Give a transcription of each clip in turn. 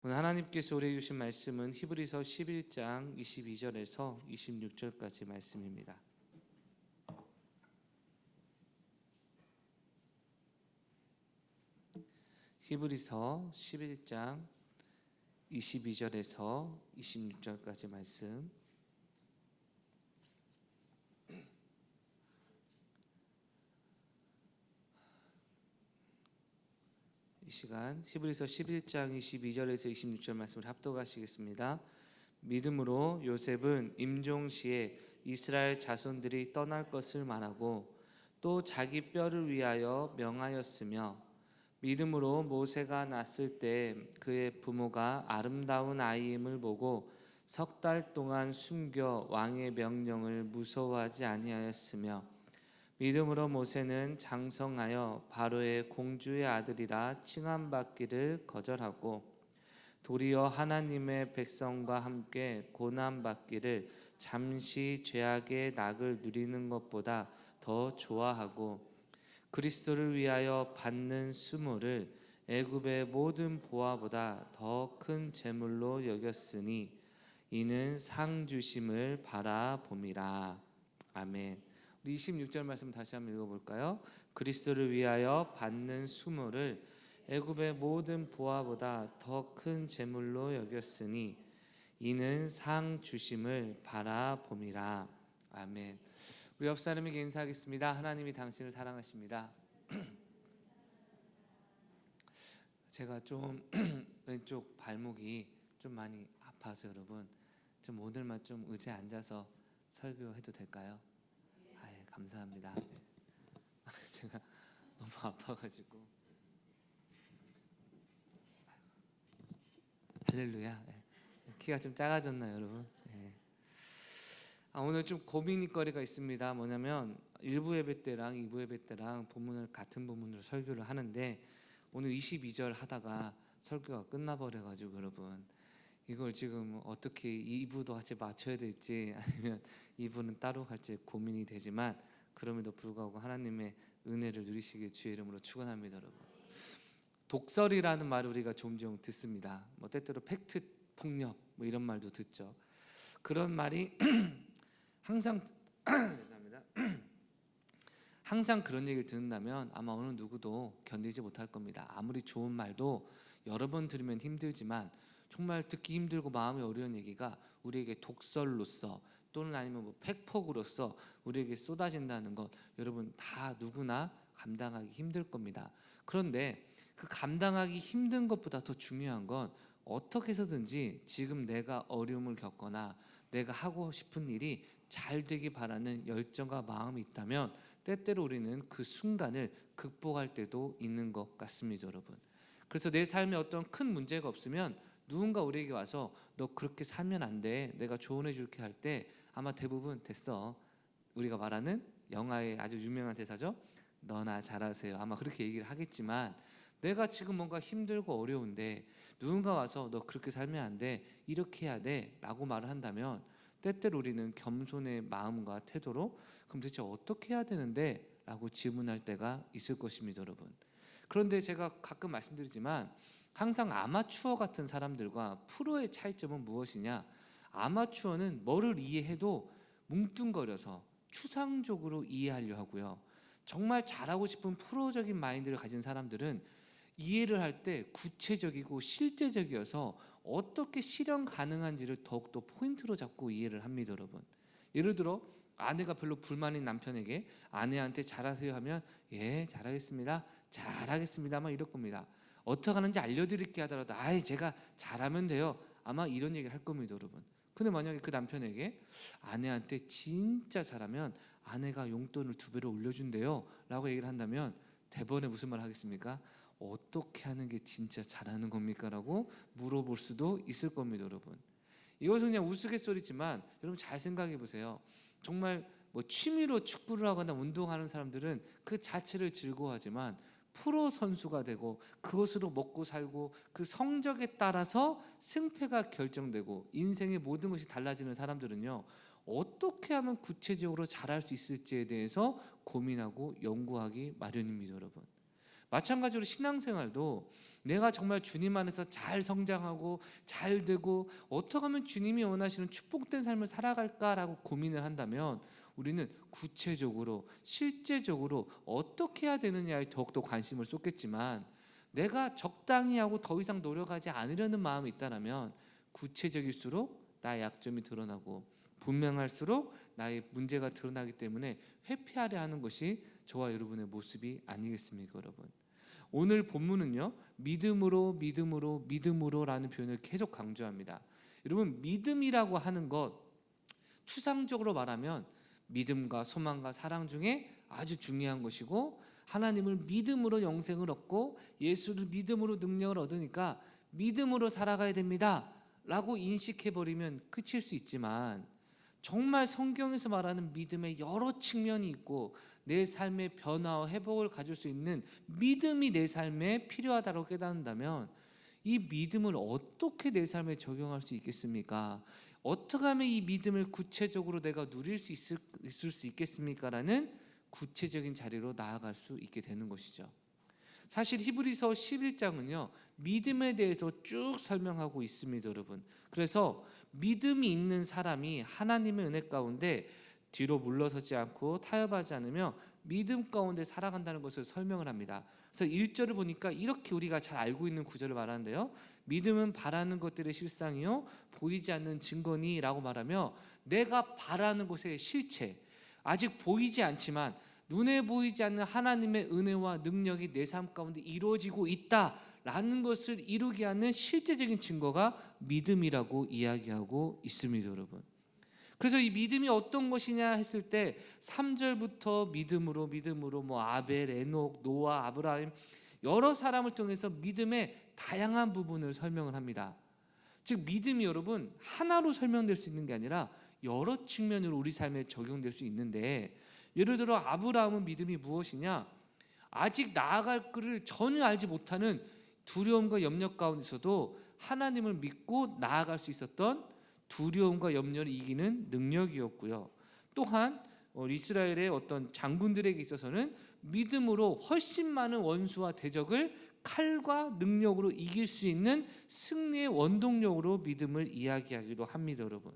오늘 하나님께서 우리에게 주신 말씀은 히브리서 11장 22절에서 26절까지 말씀입니다. 히브리서 11장 22절에서 26절까지 말씀. 이 시간 히브리서 11장 22절에서 26절 말씀을 합독하시겠습니다. 믿음으로 요셉은 임종시에 이스라엘 자손들이 떠날 것을 말하고 또 자기 뼈를 위하여 명하였으며, 믿음으로 모세가 낳았을 때 그의 부모가 아름다운 아이임을 보고 석 달 동안 숨겨 왕의 명령을 무서워하지 아니하였으며, 믿음으로 모세는 장성하여 바로의 공주의 아들이라 칭함받기를 거절하고 도리어 하나님의 백성과 함께 고난받기를 잠시 죄악의 낙을 누리는 것보다 더 좋아하고 그리스도를 위하여 받는 수모를 애굽의 모든 보화보다 더 큰 재물로 여겼으니 이는 상 주심을 바라봄이라. 아멘. 우리 26절 말씀 다시 한번 읽어볼까요? 그리스도를 위하여 받는 수모를 애굽의 모든 보화보다 더 큰 재물로 여겼으니 이는 상 주심을 바라봄이라. 아멘. 우리 옆 사람에게 인사하겠습니다. 하나님이 당신을 사랑하십니다. 제가 좀 왼쪽 발목이 좀 많이 아파서 여러분 좀 오늘만 좀 의자에 앉아서 설교해도 될까요? 예, 감사합니다. 제가 너무 아파가지고. 할렐루야. 키가 좀 작아졌나요, 여러분? 오늘 좀 고민거리가 있습니다. 뭐냐면 1부 예배 때랑 2부 예배 때랑 본문을 같은 본문으로 설교를 하는데 오늘 22절 하다가 설교가 끝나버려가지고 여러분 이걸 지금 어떻게 2부도 같이 맞춰야 될지 아니면 2부는 따로 갈지 고민이 되지만, 그럼에도 불구하고 하나님의 은혜를 누리시길 주의 이름으로 축원합니다. 여러분, 독설이라는 말을 우리가 종종 듣습니다. 뭐 때때로 팩트 폭력 뭐 이런 말도 듣죠. 그런 말이 항상 죄송합니다. 항상 그런 얘기를 듣는다면 아마 어느 누구도 견디지 못할 겁니다. 아무리 좋은 말도 여러 번 들으면 힘들지만 정말 듣기 힘들고 마음이 어려운 얘기가 우리에게 독설로서 또는 아니면 뭐 팩폭으로서 우리에게 쏟아진다는 것, 여러분 다 누구나 감당하기 힘들 겁니다. 그런데 그 감당하기 힘든 것보다 더 중요한 건 어떻게 해서든지 지금 내가 어려움을 겪거나 내가 하고 싶은 일이 잘 되기 바라는 열정과 마음이 있다면 때때로 우리는 그 순간을 극복할 때도 있는 것 같습니다, 여러분. 그래서 내 삶에 어떤 큰 문제가 없으면 누군가 우리에게 와서 너 그렇게 살면 안 돼, 내가 조언해 줄게 할 때 아마 대부분 됐어, 우리가 말하는 영화의 아주 유명한 대사죠. 너나 잘하세요. 아마 그렇게 얘기를 하겠지만, 내가 지금 뭔가 힘들고 어려운데 누군가 와서 너 그렇게 살면 안 돼, 이렇게 해야 돼 라고 말을 한다면 때때로 우리는 겸손의 마음과 태도로 그럼 대체 어떻게 해야 되는데? 라고 질문할 때가 있을 것입니다, 여러분. 그런데 제가 가끔 말씀드리지만 항상 아마추어 같은 사람들과 프로의 차이점은 무엇이냐? 아마추어는 뭐를 이해해도 뭉뚱거려서 추상적으로 이해하려 하고요, 정말 잘하고 싶은 프로적인 마인드를 가진 사람들은 이해를 할 때 구체적이고 실제적이어서 어떻게 실현 가능한지를 더욱더 포인트로 잡고 이해를 합니다, 여러분. 예를 들어 아내가 별로 불만인 남편에게 아내한테 잘하세요 하면 예 잘하겠습니다, 잘하겠습니다 막 이럴 겁니다. 어떻게 하는지 알려드릴게 하더라도 아이 제가 잘하면 돼요, 아마 이런 얘기를 할 겁니다, 여러분. 근데 만약에 그 남편에게 아내한테 진짜 잘하면 아내가 용돈을 2배로 올려준대요 라고 얘기를 한다면 대번에 무슨 말 하겠습니까? 어떻게 하는 게 진짜 잘하는 겁니까? 라고 물어볼 수도 있을 겁니다, 여러분. 이것은 그냥 우스갯소리지만 여러분 잘 생각해 보세요. 정말 뭐 취미로 축구를 하거나 운동하는 사람들은 그 자체를 즐거워하지만 프로 선수가 되고 그것으로 먹고 살고 그 성적에 따라서 승패가 결정되고 인생의 모든 것이 달라지는 사람들은요, 어떻게 하면 구체적으로 잘할 수 있을지에 대해서 고민하고 연구하기 마련입니다, 여러분. 마찬가지로 신앙생활도 내가 정말 주님 안에서 잘 성장하고 잘 되고 어떻게 하면 주님이 원하시는 축복된 삶을 살아갈까라고 고민을 한다면 우리는 구체적으로 실제적으로 어떻게 해야 되느냐에 더욱더 관심을 쏟겠지만, 내가 적당히 하고 더 이상 노력하지 않으려는 마음이 있다면 구체적일수록 나의 약점이 드러나고 분명할수록 나의 문제가 드러나기 때문에 회피하려 하는 것이 저와 여러분의 모습이 아니겠습니까, 여러분? 오늘 본문은요, 믿음으로라는 표현을 계속 강조합니다. 여러분, 믿음이라고 하는 것, 추상적으로 말하면 믿음과 소망과 사랑 중에 아주 중요한 것이고, 하나님을 믿음으로 영생을 얻고 예수를 믿음으로 능력을 얻으니까 믿음으로 살아가야 됩니다 라고 인식해버리면 끝일 수 있지만, 정말 성경에서 말하는 믿음의 여러 측면이 있고 내 삶의 변화와 회복을 가질 수 있는 믿음이 내 삶에 필요하다고 깨닫는다면, 이 믿음을 어떻게 내 삶에 적용할 수 있겠습니까? 어떻게 하면 이 믿음을 구체적으로 내가 누릴 수 있을 수 있겠습니까? 라는 구체적인 자리로 나아갈 수 있게 되는 것이죠. 사실 히브리서 11장은요 믿음에 대해서 쭉 설명하고 있습니다, 여러분. 그래서 믿음이 있는 사람이 하나님의 은혜 가운데 뒤로 물러서지 않고 타협하지 않으며 믿음 가운데 살아간다는 것을 설명을 합니다. 그래서 1절을 보니까 이렇게 우리가 잘 알고 있는 구절을 말하는데요, 믿음은 바라는 것들의 실상이요 보이지 않는 증거니 라고 말하며, 내가 바라는 것의 실체, 아직 보이지 않지만 눈에 보이지 않는 하나님의 은혜와 능력이 내 삶 가운데 이루어지고 있다라는 것을 이루게 하는 실제적인 증거가 믿음이라고 이야기하고 있습니다, 여러분. 그래서 이 믿음이 어떤 것이냐 했을 때 3절부터 믿음으로 아벨, 에녹, 노아, 아브라함 여러 사람을 통해서 믿음의 다양한 부분을 설명을 합니다. 즉 믿음이 여러분 하나로 설명될 수 있는 게 아니라 여러 측면으로 우리 삶에 적용될 수 있는데, 예를 들어 아브라함은 믿음이 무엇이냐? 아직 나아갈 것을 전혀 알지 못하는 두려움과 염려 가운데서도 하나님을 믿고 나아갈 수 있었던 두려움과 염려를 이기는 능력이었고요. 또한 이스라엘의 어떤 장군들에게 있어서는 믿음으로 훨씬 많은 원수와 대적을 칼과 능력으로 이길 수 있는 승리의 원동력으로 믿음을 이야기하기도 합니다, 여러분.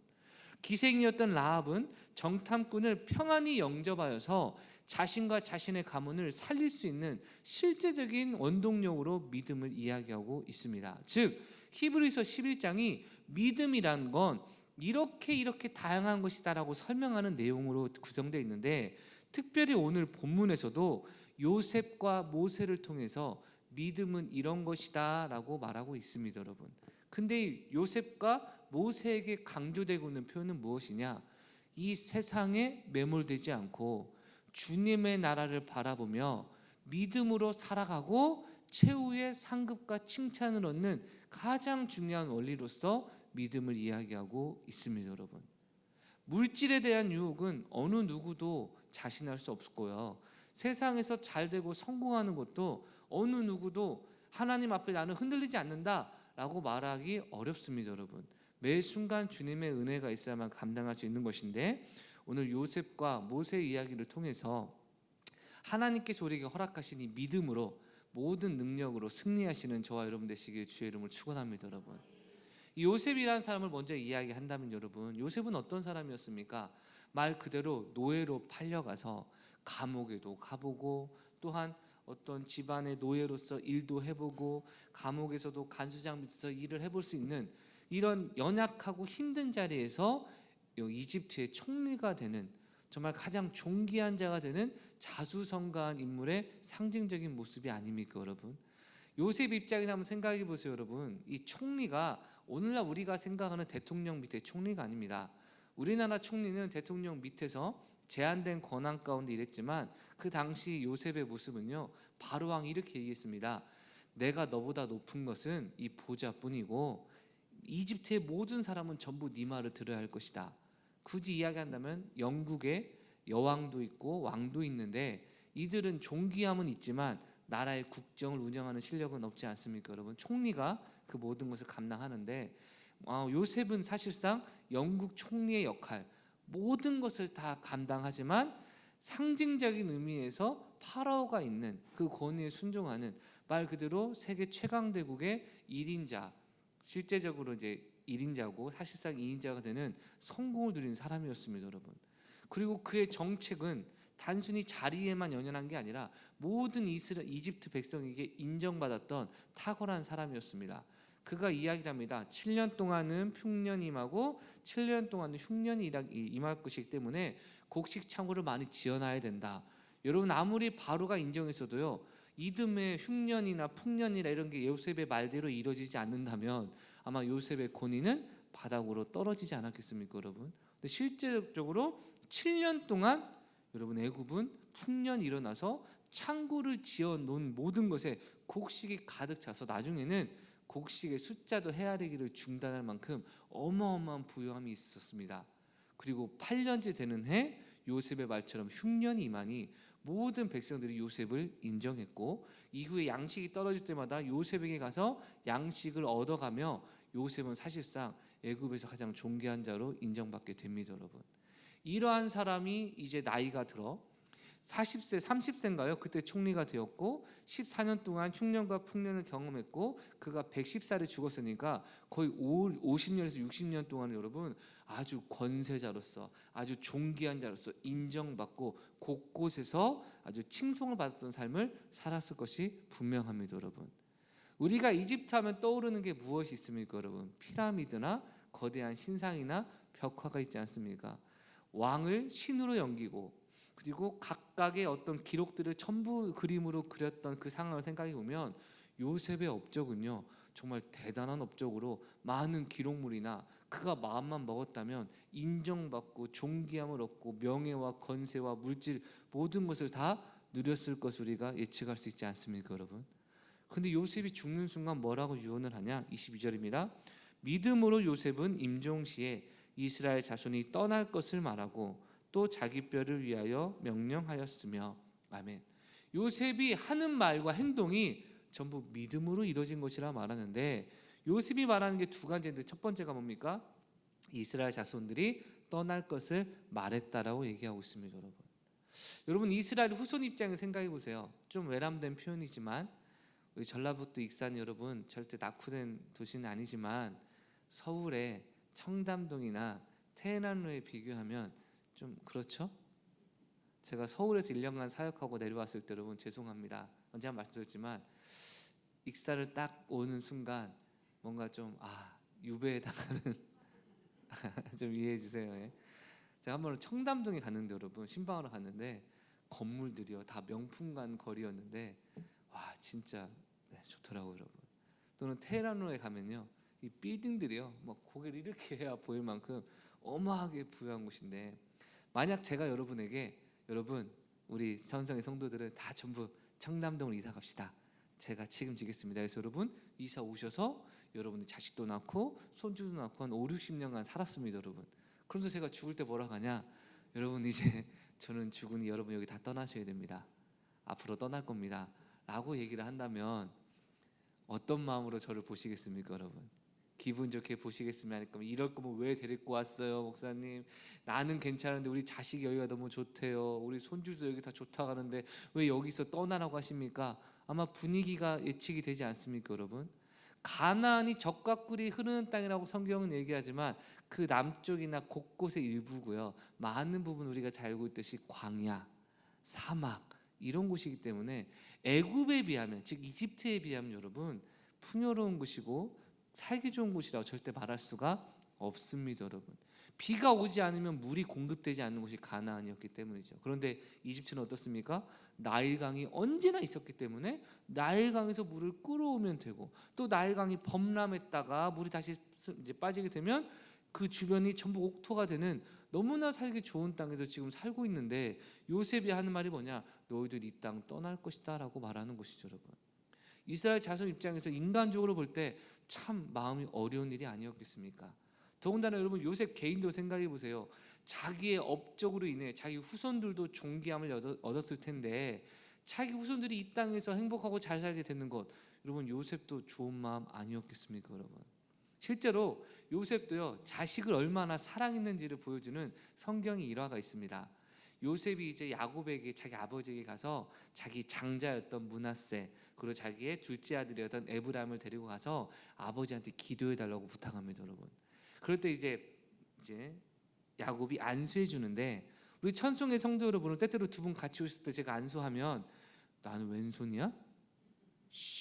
기생이었던 라합은 정탐꾼을 평안히 영접하여서 자신과 자신의 가문을 살릴 수 있는 실제적인 원동력으로 믿음을 이야기하고 있습니다. 즉 히브리서 11장이 믿음이란 건 이렇게 다양한 것이다라고 설명하는 내용으로 구성되어 있는데, 특별히 오늘 본문에서도 요셉과 모세를 통해서 믿음은 이런 것이다 라고 말하고 있습니다, 여러분. 근데 요셉과 모세에게 강조되고 있는 표현은 무엇이냐? 이 세상에 매몰되지 않고 주님의 나라를 바라보며 믿음으로 살아가고 최후의 상급과 칭찬을 얻는 가장 중요한 원리로서 믿음을 이야기하고 있습니다, 여러분. 물질에 대한 유혹은 어느 누구도 자신할 수 없고요, 세상에서 잘되고 성공하는 것도 어느 누구도 하나님 앞에 나는 흔들리지 않는다 라고 말하기 어렵습니다, 여러분. 매 순간 주님의 은혜가 있어야만 감당할 수 있는 것인데, 오늘 요셉과 모세의 이야기를 통해서 하나님께서 우리에게 허락하신 이 믿음으로 모든 능력으로 승리하시는 저와 여러분 되시길 주의 이름으로 축원합니다, 여러분. 이 요셉이라는 사람을 먼저 이야기한다면, 여러분, 요셉은 어떤 사람이었습니까? 말 그대로 노예로 팔려가서 감옥에도 가보고, 또한 어떤 집안의 노예로서 일도 해보고, 감옥에서도 간수장 밑에서 일을 해볼 수 있는 이런 연약하고 힘든 자리에서 이집트의 총리가 되는, 정말 가장 존귀한 자가 되는 자수성가한 인물의 상징적인 모습이 아닙니까, 여러분? 요셉 입장에서 한번 생각해 보세요, 여러분. 이 총리가 오늘날 우리가 생각하는 대통령 밑에 총리가 아닙니다. 우리나라 총리는 대통령 밑에서 제한된 권한 가운데 일했지만, 그 당시 요셉의 모습은요, 바로왕이 이렇게 얘기했습니다. 내가 너보다 높은 것은 이 보좌뿐이고 이집트의 모든 사람은 전부 네 말을 들어야 할 것이다. 굳이 이야기한다면 영국에 여왕도 있고 왕도 있는데 이들은 존귀함은 있지만 나라의 국정을 운영하는 실력은 없지 않습니까, 여러분? 총리가 그 모든 것을 감당하는데, 요셉은 사실상 영국 총리의 역할, 모든 것을 다 감당하지만 상징적인 의미에서 파라오가 있는 그 권위에 순종하는, 말 그대로 세계 최강 대국의 1인자, 실제적으로 이제 1인자고 사실상 2인자가 되는 성공을 누린 사람이었습니다, 여러분. 그리고 그의 정책은 단순히 자리에만 연연한 게 아니라 모든 이집트 백성에게 인정받았던 탁월한 사람이었습니다. 그가 이야기를 합니다. 7년 동안은 풍년이 임하고 7년 동안은 흉년이 임할 것이기 때문에 곡식 창고를 많이 지어놔야 된다. 여러분, 아무리 바로가 인정했어도요, 이듬해 흉년이나 풍년이나 이런 게 요셉의 말대로 이루어지지 않는다면 아마 요셉의 권위는 바닥으로 떨어지지 않았겠습니까, 여러분? 근데 실제적으로 7년 동안 여러분, 애굽은 풍년이 일어나서 창고를 지어 놓은 모든 것에 곡식이 가득 차서 나중에는 곡식의 숫자도 헤아리기를 중단할 만큼 어마어마한 부유함이 있었습니다. 그리고 8년째 되는 해 요셉의 말처럼 흉년이 임하니 모든 백성들이 요셉을 인정했고, 이후에 양식이 떨어질 때마다 요셉에게 가서 양식을 얻어가며 요셉은 사실상 애굽에서 가장 존귀한 자로 인정받게 됩니다, 여러분. 이러한 사람이 이제 나이가 들어 40세, 30세인가요? 그때 총리가 되었고 14년 동안 흉년과 풍년을 경험했고, 그가 110살에 죽었으니까 거의 50년에서 60년 동안 여러분 아주 권세자로서, 아주 존귀한 자로서 인정받고 곳곳에서 아주 칭송을 받았던 삶을 살았을 것이 분명합니다, 여러분. 우리가 이집트 하면 떠오르는 게 무엇이 있습니까, 여러분? 피라미드나 거대한 신상이나 벽화가 있지 않습니까? 왕을 신으로 여기고, 그리고 각각의 어떤 기록들을 전부 그림으로 그렸던 그 상황을 생각해 보면 요셉의 업적은요, 정말 대단한 업적으로 많은 기록물이나 그가 마음만 먹었다면 인정받고 존귀함을 얻고 명예와 권세와 물질 모든 것을 다 누렸을 것을 우리가 예측할 수 있지 않습니까, 여러분? 근데 요셉이 죽는 순간 뭐라고 유언을 하냐? 22절입니다. 믿음으로 요셉은 임종시에 이스라엘 자손이 떠날 것을 말하고 또 자기 뼈를 위하여 명령하였으며. 아멘. 요셉이 하는 말과 행동이 전부 믿음으로 이루어진 것이라 말하는데, 요셉이 말하는 게 두 가지인데, 첫 번째가 뭡니까? 이스라엘 자손들이 떠날 것을 말했다라고 얘기하고 있습니다, 여러분. 여러분, 이스라엘 후손 입장에 생각해 보세요. 좀 외람된 표현이지만 우리 전라북도 익산 여러분, 절대 낙후된 도시는 아니지만 서울의 청담동이나 테헤란로에 비교하면 좀 그렇죠? 제가 서울에서 1년간 사역하고 내려왔을 때 여러분 죄송합니다. 언제 한번 말씀드렸지만 익산을 딱 오는 순간 뭔가 좀 유배에 당하는 좀 이해해 주세요. 예. 제가 한 번은 청담동에 갔는데 여러분, 신방하러 갔는데 건물들이요 다 명품관 거리였는데 와 진짜 좋더라고요, 여러분. 또는 테헤란로에 가면요, 이 빌딩들이요 막 고개를 이렇게 해야 보일 만큼 어마하게 부유한 곳인데, 만약 제가 여러분에게 여러분 우리 전성의 성도들은 다 전부 청담동으로 이사 갑시다, 제가 책임지겠습니다. 그래서 여러분 이사 오셔서 여러분이 자식도 낳고 손주도 낳고 한 5, 60년간 살았습니다, 여러분. 그러면서 제가 죽을 때 뭐라 하냐? 여러분 이제 저는 죽으니 여러분 여기 다 떠나셔야 됩니다. 앞으로 떠날 겁니다. 라고 얘기를 한다면 어떤 마음으로 저를 보시겠습니까, 여러분? 기분 좋게 보시겠으면 할 거면, 이럴 거면 왜 데리고 왔어요, 목사님? 나는 괜찮은데 우리 자식 여기가 너무 좋대요. 우리 손주도 여기 다 좋다고 하는데 왜 여기서 떠나라고 하십니까? 아마 분위기가 예측이 되지 않습니까, 여러분? 가나안이 젖과 꿀이 흐르는 땅이라고 성경은 얘기하지만 그 남쪽이나 곳곳의 일부고요, 많은 부분 우리가 잘 알고 있듯이 광야, 사막 이런 곳이기 때문에 애굽에 비하면, 즉 이집트에 비하면 여러분 풍요로운 곳이고 살기 좋은 곳이라고 절대 말할 수가 없습니다, 여러분. 비가 오지 않으면 물이 공급되지 않는 곳이 가나안이었기 때문이죠. 그런데 이집트는 어떻습니까? 나일강이 언제나 있었기 때문에 나일강에서 물을 끌어오면 되고, 또 나일강이 범람했다가 물이 다시 이제 빠지게 되면 그 주변이 전부 옥토가 되는 너무나 살기 좋은 땅에서 지금 살고 있는데, 요셉이 하는 말이 뭐냐? 너희들 이 땅 떠날 것이다 라고 말하는 것이죠, 여러분. 이스라엘 자손 입장에서 인간적으로 볼 때 참 마음이 어려운 일이 아니었겠습니까? 더군다나 여러분 요셉 개인도 생각해 보세요. 자기의 업적으로 인해 자기 후손들도 존귀함을 얻었을 텐데 자기 후손들이 이 땅에서 행복하고 잘 살게 되는 것, 여러분 요셉도 좋은 마음 아니었겠습니까, 여러분? 실제로 요셉도요 자식을 얼마나 사랑했는지를 보여주는 성경의 일화가 있습니다. 요셉이 이제 야곱에게 자기 아버지에게 가서 자기 장자였던 므낫세 그리고 자기의 둘째 아들이었던 에브라임을 데리고 가서 아버지한테 기도해 달라고 부탁합니다, 여러분. 그럴 때 이제 야곱이 안수해 주는데 우리 천송의 성도 여러분은 때때로 두 분 같이 오실 때 제가 안수하면 나는 왼손이야?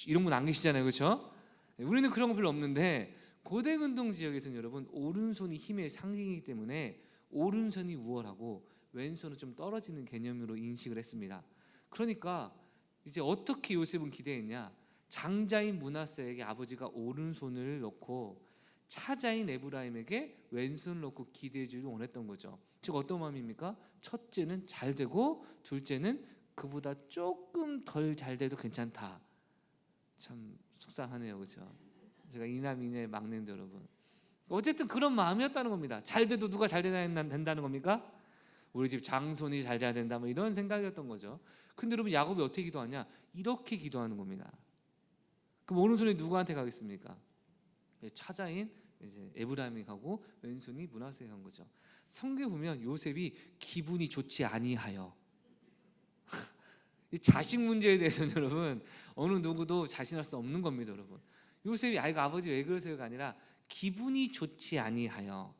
이런 분 안 계시잖아요, 그렇죠? 우리는 그런 거 별로 없는데 고대근동 지역에서는 여러분 오른손이 힘의 상징이기 때문에 오른손이 우월하고 왼손은 좀 떨어지는 개념으로 인식을 했습니다. 그러니까 이제 어떻게 요셉은 기대했냐? 장자인 므낫세에게 아버지가 오른손을 놓고 차자인 에브라임에게 왼손을 놓고 기대해 주길 원했던 거죠. 즉 어떤 마음입니까? 첫째는 잘 되고 둘째는 그보다 조금 덜 잘 돼도 괜찮다. 참 속상하네요, 그렇죠? 제가 이남이녀의 막내인데 여러분, 어쨌든 그런 마음이었다는 겁니다. 잘 돼도 누가 잘 된다는 겁니까? 우리 집 장손이 잘 돼야 된다, 뭐 이런 생각이었던 거죠. 근데 여러분 야곱이 어떻게 기도하냐? 이렇게 기도하는 겁니다. 그럼 오른손이 누구한테 가겠습니까? 차자인 이제 에브라임이 가고 왼손이 므낫세가 간 거죠. 성경에 보면 요셉이 기분이 좋지 아니하여 이 자식 문제에 대해서는 여러분 어느 누구도 자신할 수 없는 겁니다, 여러분. 요셉이 아이고 아버지 왜 그러세요가 아니라 기분이 좋지 아니하여.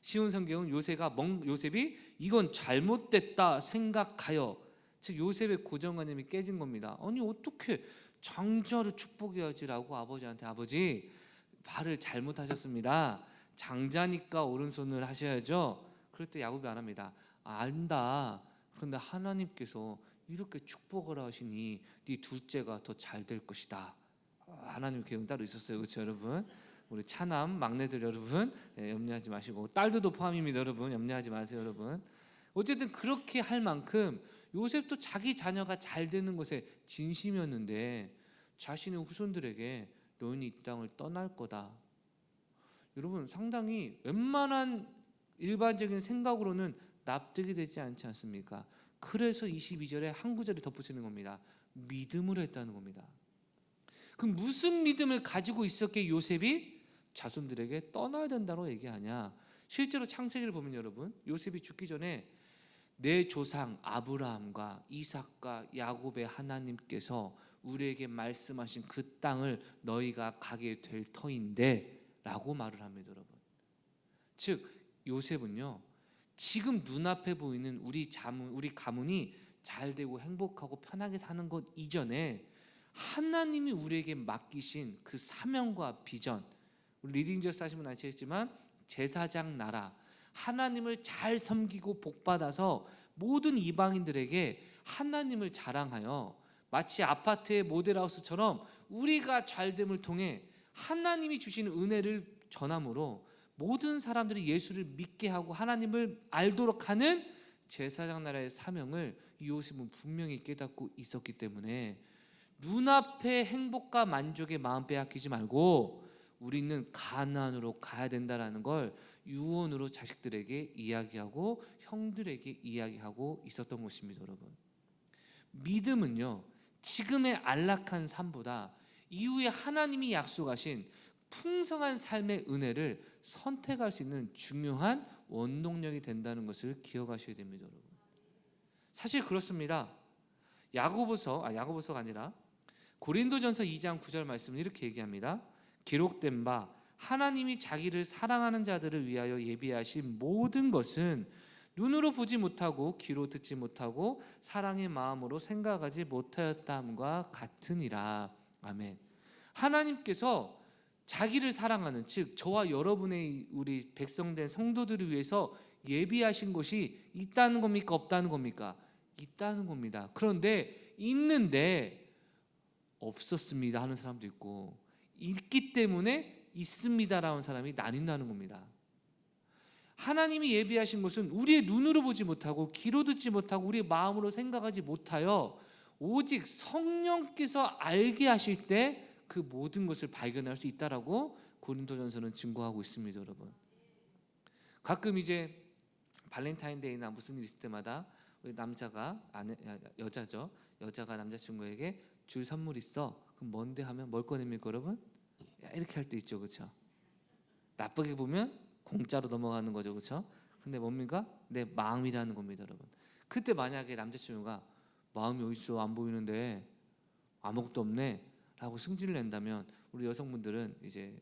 쉬운 성경은 요셉이 이건 잘못됐다 생각하여, 즉 요셉의 고정관념이 깨진 겁니다. 아니 어떻게 장자를 축복해야지라고 아버지한테 아버지 말을 잘못하셨습니다. 장자니까 오른손을 하셔야죠. 그럴 때 야곱이 안 합니다. 안다. 그런데 하나님께서 이렇게 축복을 하시니 네 둘째가 더 잘 될 것이다. 하나님 계획은 따로 있었어요, 그렇죠, 여러분? 우리 차남 막내들 여러분 염려하지 마시고 딸들도 포함입니다, 여러분. 염려하지 마세요, 여러분. 어쨌든 그렇게 할 만큼 요셉도 자기 자녀가 잘 되는 것에 진심이었는데 자신의 후손들에게 너희는 이 땅을 떠날 거다. 여러분 상당히 웬만한 일반적인 생각으로는 납득이 되지 않지 않습니까? 그래서 22절에 한 구절에 덧붙이는 겁니다. 믿음으로 했다는 겁니다. 그럼 무슨 믿음을 가지고 있었기에 요셉이 자손들에게 떠나야 된다고 얘기하냐? 실제로 창세기를 보면 여러분 요셉이 죽기 전에 내 조상 아브라함과 이삭과 야곱의 하나님께서 우리에게 말씀하신 그 땅을 너희가 가게 될 터인데 라고 말을 합니다, 여러분. 즉 요셉은요 지금 눈앞에 보이는 우리 가문이 잘 되고 행복하고 편하게 사는 것 이전에 하나님이 우리에게 맡기신 그 사명과 비전, 우리 리딩저스 하시면 아시겠지만 제사장 나라, 하나님을 잘 섬기고 복받아서 모든 이방인들에게 하나님을 자랑하여 마치 아파트의 모델하우스처럼 우리가 잘됨을 통해 하나님이 주시는 은혜를 전함으로 모든 사람들이 예수를 믿게 하고 하나님을 알도록 하는 제사장 나라의 사명을 요셉은 분명히 깨닫고 있었기 때문에 눈앞의 행복과 만족에 마음 빼앗기지 말고 우리는 가나안으로 가야 된다라는 걸 유언으로 자식들에게 이야기하고 형들에게 이야기하고 있었던 것입니다, 여러분. 믿음은요 지금의 안락한 삶보다 이후에 하나님이 약속하신 풍성한 삶의 은혜를 선택할 수 있는 중요한 원동력이 된다는 것을 기억하셔야 됩니다, 여러분. 사실 그렇습니다. 야고보서가 아니라 고린도전서 2장 9절 말씀은 이렇게 얘기합니다. 기록된 바 하나님이 자기를 사랑하는 자들을 위하여 예비하신 모든 것은 눈으로 보지 못하고 귀로 듣지 못하고 사랑의 마음으로 생각하지 못하였다함과 같으니라. 아멘. 하나님께서 자기를 사랑하는, 즉 저와 여러분의 우리 백성된 성도들을 위해서 예비하신 것이 있다는 겁니까 없다는 겁니까? 있다는 겁니다. 그런데 있는데 없었습니다 하는 사람도 있고 있기 때문에 있습니다라는 사람이 나뉜다는 겁니다. 하나님이 예비하신 것은 우리의 눈으로 보지 못하고 귀로 듣지 못하고 우리의 마음으로 생각하지 못하여 오직 성령께서 알게 하실 때 그 모든 것을 발견할 수 있다라고 고린도전서는 증거하고 있습니다, 여러분. 가끔 이제 발렌타인데이나 무슨 일 있을 때마다 우리 여자가 남자친구에게 줄 선물 있어. 그럼 뭔데 하면 뭘 꺼냅니까, 여러분? 이렇게 할 때 있죠, 그렇죠? 나쁘게 보면 공짜로 넘어가는 거죠, 그렇죠? 근데 뭡니까? 내 마음이라는 겁니다, 여러분. 그때 만약에 남자친구가 마음이 어딨어 안 보이는데 아무것도 없네 라고 승질을 낸다면 우리 여성분들은 이제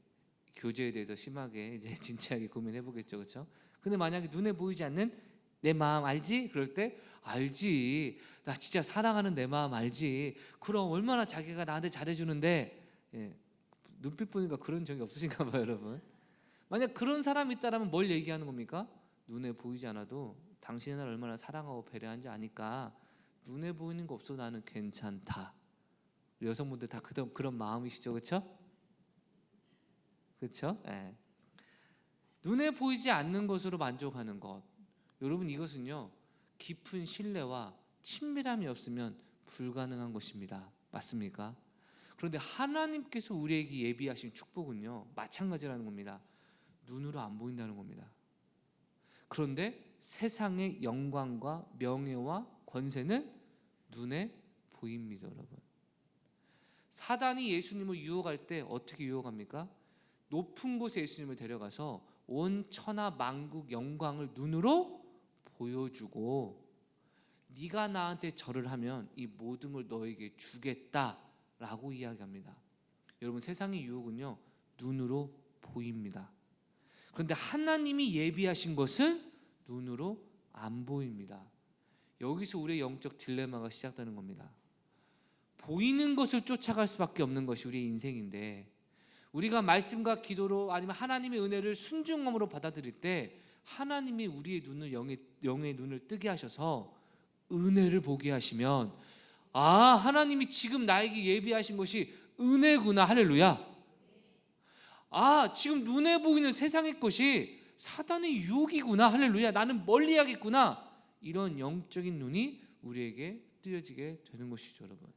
교제에 대해서 심하게 이제 진지하게 고민해 보겠죠, 그렇죠? 근데 만약에 눈에 보이지 않는 내 마음 알지? 그럴 때 알지. 나 진짜 사랑하는 내 마음 알지. 그럼 얼마나 자기가 나한테 잘해주는데. 예, 눈빛 보니까 그런 적이 없으신가 봐요, 여러분. 만약 그런 사람이 있다면 뭘 얘기하는 겁니까? 눈에 보이지 않아도 당신이 나를 얼마나 사랑하고 배려하는지 아니까 눈에 보이는 거 없어 나는 괜찮다. 여성분들 다 그런 마음이시죠, 그렇죠? 그렇죠? 예. 눈에 보이지 않는 것으로 만족하는 것. 여러분 이것은요 깊은 신뢰와 친밀함이 없으면 불가능한 것입니다. 맞습니까? 그런데 하나님께서 우리에게 예비하신 축복은요 마찬가지라는 겁니다. 눈으로 안 보인다는 겁니다. 그런데 세상의 영광과 명예와 권세는 눈에 보입니다, 여러분. 사단이 예수님을 유혹할 때 어떻게 유혹합니까? 높은 곳에 예수님을 데려가서 온 천하 만국 영광을 눈으로 보여주고 네가 나한테 절을 하면 이 모든 걸 너에게 주겠다라고 이야기합니다. 여러분 세상의 유혹은요 눈으로 보입니다. 그런데 하나님이 예비하신 것은 눈으로 안 보입니다. 여기서 우리의 영적 딜레마가 시작되는 겁니다. 보이는 것을 쫓아갈 수밖에 없는 것이 우리의 인생인데 우리가 말씀과 기도로 아니면 하나님의 은혜를 순종함으로 받아들일 때 하나님이 우리의 눈을 영의 눈을 뜨게 하셔서 은혜를 보게 하시면 아 하나님이 지금 나에게 예비하신 것이 은혜구나. 할렐루야. 아 지금 눈에 보이는 세상의 것이 사단의 유혹이구나. 할렐루야. 나는 멀리하겠구나. 이런 영적인 눈이 우리에게 뜨여지게 되는 것이죠, 여러분.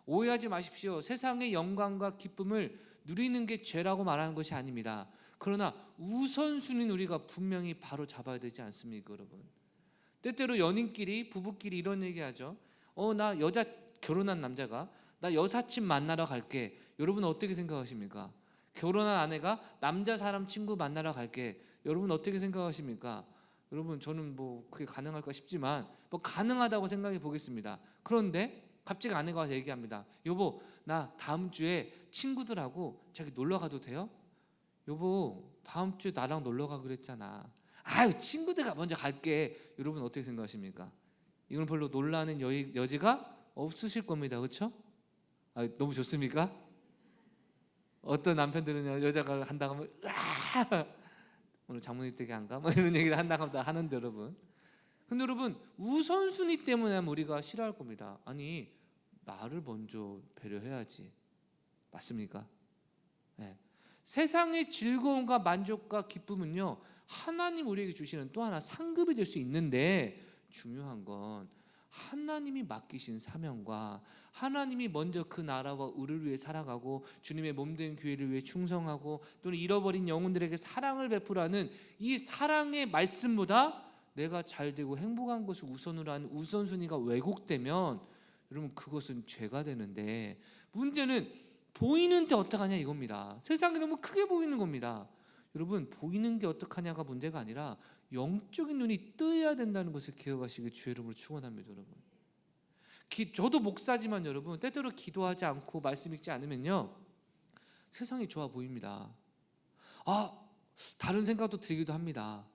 오해하지 마십시오. 세상의 영광과 기쁨을 누리는 게 죄라고 말하는 것이 아닙니다. 그러나 우선순위는 우리가 분명히 바로 잡아야 되지 않습니까, 여러분? 때때로 연인끼리 부부끼리 이런 얘기하죠. 나 여자 결혼한 남자가 나 여사친 만나러 갈게. 여러분 어떻게 생각하십니까? 결혼한 아내가 남자 사람 친구 만나러 갈게. 여러분 어떻게 생각하십니까? 여러분 저는 뭐 그게 가능할까 싶지만 뭐 가능하다고 생각해 보겠습니다. 그런데 갑자기 아내가 와서 얘기합니다. 여보 나 다음 주에 친구들하고 저기 놀러 가도 돼요? 여보 다음 주에 나랑 놀러 가 그랬잖아. 아유 친구들과 먼저 갈게. 여러분 어떻게 생각하십니까? 이건 별로 놀라는 여지가 없으실 겁니다. 그렇죠? 너무 좋습니까? 어떤 남편들은 여자가 한다고 하면 오늘 장모님 댁에 안 가? 뭐 이런 얘기를 한다고 하는데 여러분. 근데 여러분 우선순위 때문에 우리가 싫어할 겁니다. 아니 나를 먼저 배려해야지. 맞습니까? 네. 세상의 즐거움과 만족과 기쁨은요 하나님 우리에게 주시는 또 하나 상급이 될 수 있는데 중요한 건 하나님이 맡기신 사명과 하나님이 먼저 그 나라와 의를 위해 살아가고 주님의 몸된 교회를 위해 충성하고 또는 잃어버린 영혼들에게 사랑을 베풀라는 이 사랑의 말씀보다 내가 잘되고 행복한 것을 우선으로 하는 우선순위가 왜곡되면 여러분 그것은 죄가 되는데 문제는 보이는데 어떡하냐 이겁니다. 세상이 너무 크게 보이는 겁니다. 여러분 보이는 게 어떡하냐가 문제가 아니라 영적인 눈이 뜨여야 된다는 것을 기억하시길 주의 이름으로 축원합니다. 여러분 저도 목사지만 여러분 때때로 기도하지 않고 말씀 읽지 않으면요 세상이 좋아 보입니다. 다른 생각도 들기도 합니다.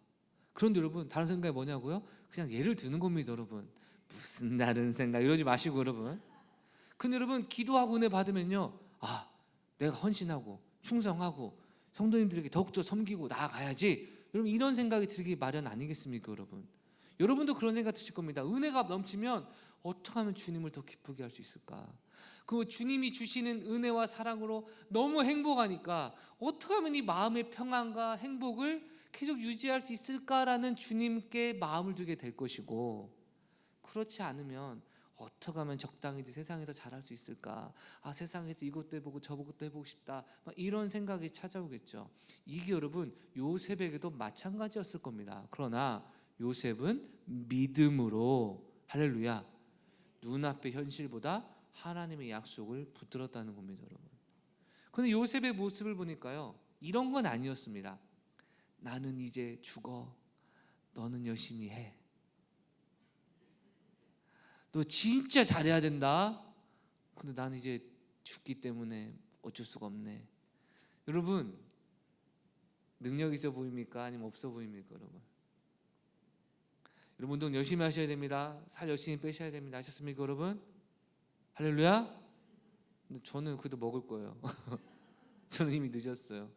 그런데 여러분 다른 생각이 뭐냐고요? 그냥 예를 드는 겁니다. 여러분 무슨 다른 생각 이러지 마시고 여러분. 근데 여러분 기도하고 은혜 받으면요 내가 헌신하고 충성하고 성도님들에게 더욱더 섬기고 나아가야지. 여러분 이런 생각이 들기 마련 아니겠습니까, 여러분? 여러분도 그런 생각 드실 겁니다. 은혜가 넘치면 어떻게 하면 주님을 더 기쁘게 할 수 있을까? 그 주님이 주시는 은혜와 사랑으로 너무 행복하니까 어떻게 하면 이 마음의 평안과 행복을 계속 유지할 수 있을까라는 주님께 마음을 두게 될 것이고 그렇지 않으면 어떻게 하면 적당히 세상에서 잘할 수 있을까? 세상에서 이것도 해보고 저것도 해보고 싶다. 이런 생각이 찾아오겠죠. 이게 여러분 요셉에게도 마찬가지였을 겁니다. 그러나 요셉은 믿음으로 할렐루야 눈앞의 현실보다 하나님의 약속을 붙들었다는 겁니다, 여러분. 그런데 요셉의 모습을 보니까요 이런 건 아니었습니다. 나는 이제 죽어. 너는 열심히 해. 너 진짜 잘해야 된다. 근데 나는 이제 죽기 때문에 어쩔 수가 없네. 여러분, 능력 있어 보입니까? 아니면 없어 보입니까? 여러분 운동 열심히 하셔야 됩니다. 살 열심히 빼셔야 됩니다. 아셨습니까 여러분? 할렐루야. 근데 저는 그래도 먹을 거예요. 저는 이미 늦었어요.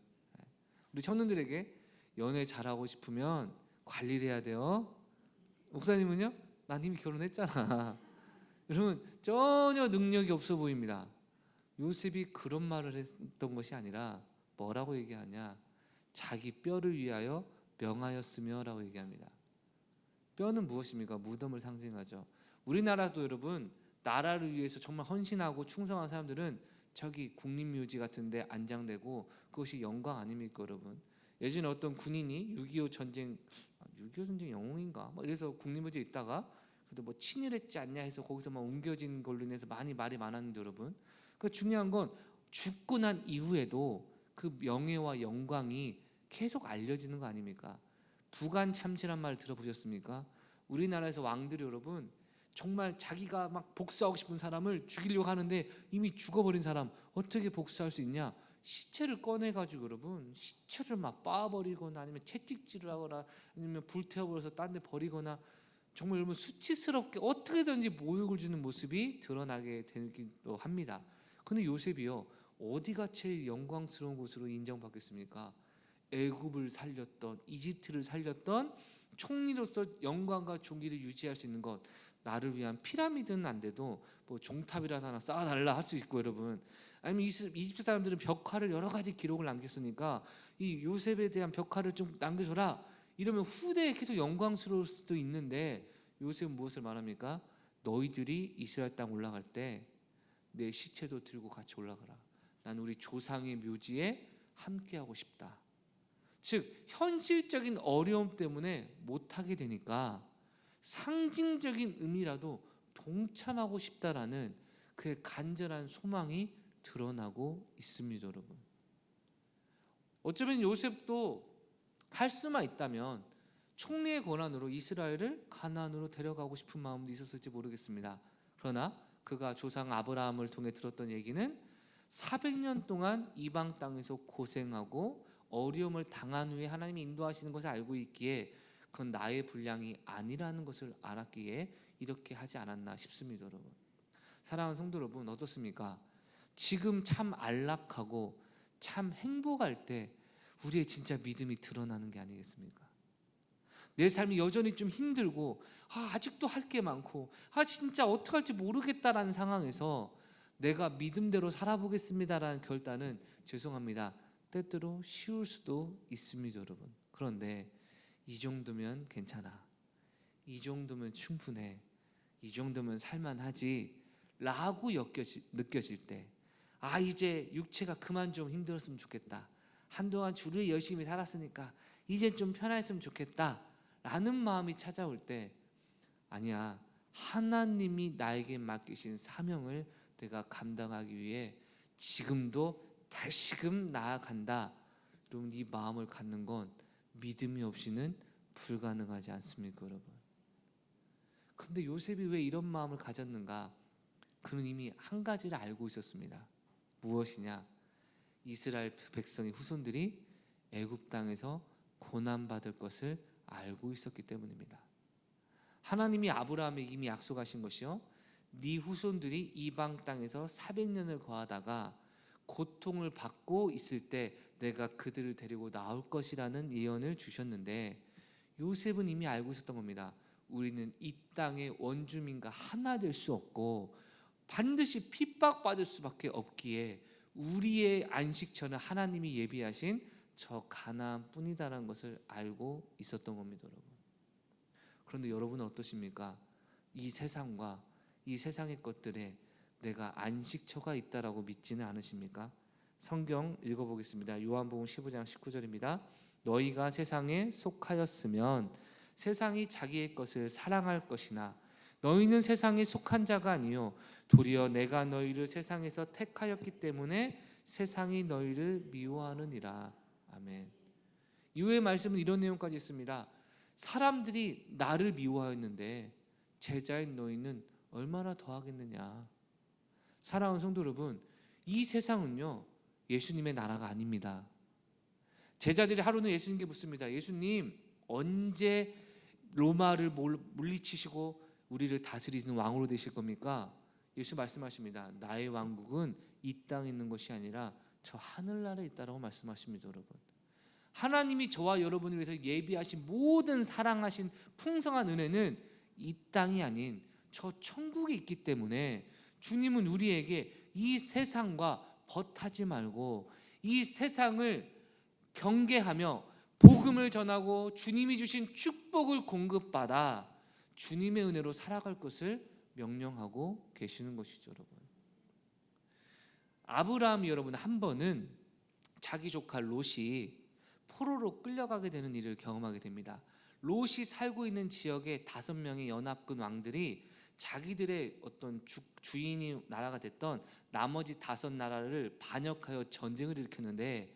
우리 청년들에게 연애 잘하고 싶으면 관리를 해야 돼요. 목사님은요? 난 이미 결혼했잖아. 여러분 전혀 능력이 없어 보입니다. 요셉이 그런 말을 했던 것이 아니라 뭐라고 얘기하냐? 자기 뼈를 위하여 명하였으며 라고 얘기합니다. 뼈는 무엇입니까? 무덤을 상징하죠. 우리나라도 여러분 나라를 위해서 정말 헌신하고 충성한 사람들은 저기 국립묘지 같은 데 안장되고 그것이 영광 아닙니까 여러분? 예전에 어떤 군인이 6.25 전쟁 6.25 전쟁 영웅인가? 이래서 국립묘지에 있다가 그래도 뭐 친일했지 않냐 해서 거기서 막 옮겨진 걸로 인해서 많이 말이 많았는데 여러분, 그 중요한 건 죽고 난 이후에도 그 명예와 영광이 계속 알려지는 거 아닙니까? 부관 참치란 말 들어보셨습니까? 우리나라에서 왕들이 여러분 정말 자기가 막 복수하고 싶은 사람을 죽이려고 하는데 이미 죽어버린 사람 어떻게 복수할 수 있냐? 시체를 꺼내가지고 여러분 시체를 막 빻아버리거나 아니면 채찍질을 하거나 아니면 불태워버려서 딴 데 버리거나 정말 여러분 수치스럽게 어떻게든지 모욕을 주는 모습이 드러나게 되기도 합니다. 근데 요셉이요 어디가 제일 영광스러운 곳으로 인정받겠습니까? 애굽을 살렸던, 이집트를 살렸던 총리로서 영광과 존귀를 유지할 수 있는 것, 나를 위한 피라미드는 안 돼도 뭐 종탑이라도 하나 쌓아달라 할 수 있고 여러분, 아니면 이집트 사람들은 벽화를 여러 가지 기록을 남겼으니까 이 요셉에 대한 벽화를 좀 남겨줘라 이러면 후대에 계속 영광스러울 수도 있는데 요셉은 무엇을 말합니까? 너희들이 이스라엘 땅 올라갈 때 내 시체도 들고 같이 올라가라. 난 우리 조상의 묘지에 함께하고 싶다. 즉 현실적인 어려움 때문에 못하게 되니까 상징적인 의미라도 동참하고 싶다라는 그의 간절한 소망이 드러나고 있습니다 여러분. 어쩌면 요셉도 할 수만 있다면 총리의 권한으로 이스라엘을 가나안으로 데려가고 싶은 마음도 있었을지 모르겠습니다. 그러나 그가 조상 아브라함을 통해 들었던 얘기는 400년 동안 이방 땅에서 고생하고 어려움을 당한 후에 하나님이 인도하시는 것을 알고 있기에 그건 나의 분량이 아니라는 것을 알았기에 이렇게 하지 않았나 싶습니다 여러분. 사랑하는 성도 여러분 어떻습니까? 지금 참 안락하고 참 행복할 때 우리의 진짜 믿음이 드러나는 게 아니겠습니까? 내 삶이 여전히 좀 힘들고 아직도 할 게 많고 진짜 어떻게 할지 모르겠다라는 상황에서 내가 믿음대로 살아보겠습니다라는 결단은 죄송합니다 때때로 쉬울 수도 있습니다 여러분. 그런데 이 정도면 괜찮아, 이 정도면 충분해, 이 정도면 살만하지 라고 느껴질 때 이제 육체가 그만 좀 힘들었으면 좋겠다, 한동안 주를 열심히 살았으니까 이제 좀 편했으면 좋겠다 라는 마음이 찾아올 때 아니야, 하나님이 나에게 맡기신 사명을 내가 감당하기 위해 지금도 다시금 나아간다. 여러분 이 마음을 갖는 건 믿음이 없이는 불가능하지 않습니까 여러분? 근데 요셉이 왜 이런 마음을 가졌는가? 그는 이미 한 가지를 알고 있었습니다. 무엇이냐? 이스라엘 백성의 후손들이 애굽 땅에서 고난받을 것을 알고 있었기 때문입니다. 하나님이 아브라함에게 이미 약속하신 것이요, 네 후손들이 이방 땅에서 400년을 거하다가 고통을 받고 있을 때 내가 그들을 데리고 나올 것이라는 예언을 주셨는데 요셉은 이미 알고 있었던 겁니다. 우리는 이 땅의 원주민과 하나 될 수 없고 반드시 핍박받을 수밖에 없기에 우리의 안식처는 하나님이 예비하신 저 가나안뿐이다라는 것을 알고 있었던 겁니다 여러분. 그런데 여러분은 어떠십니까? 이 세상과 이 세상의 것들에 내가 안식처가 있다라고 믿지는 않으십니까? 성경 읽어보겠습니다. 요한복음 15장 19절입니다. 너희가 세상에 속하였으면 세상이 자기의 것을 사랑할 것이나 너희는 세상에 속한 자가 아니요 도리어 내가 너희를 세상에서 택하였기 때문에 세상이 너희를 미워하느니라. 아멘. 이후의 말씀은 이런 내용까지 있습니다. 사람들이 나를 미워하였는데 제자인 너희는 얼마나 더 하겠느냐. 사랑하는 성도 여러분, 이 세상은요 예수님의 나라가 아닙니다. 제자들이 하루는 예수님께 묻습니다. 예수님, 언제 로마를 물리치시고 우리를 다스리는 왕으로 되실 겁니까? 예수 말씀하십니다. 나의 왕국은 이 땅에 있는 것이 아니라 저 하늘나라에 있다라고 말씀하십니다. 여러분, 하나님이 저와 여러분을 위해서 예비하신 모든 사랑하신 풍성한 은혜는 이 땅이 아닌 저 천국에 있기 때문에 주님은 우리에게 이 세상과 벗하지 말고 이 세상을 경계하며 복음을 전하고 주님이 주신 축복을 공급받아 주님의 은혜로 살아갈 것을 명령하고 계시는 것이죠. 여러분, 아브라함이 여러분 한 번은 자기 조카 롯이 포로로 끌려가게 되는 일을 경험하게 됩니다. 롯이 살고 있는 지역의 5명의 연합군 왕들이 자기들의 어떤 주인이 나라가 됐던 나머지 5나라를 반역하여 전쟁을 일으켰는데,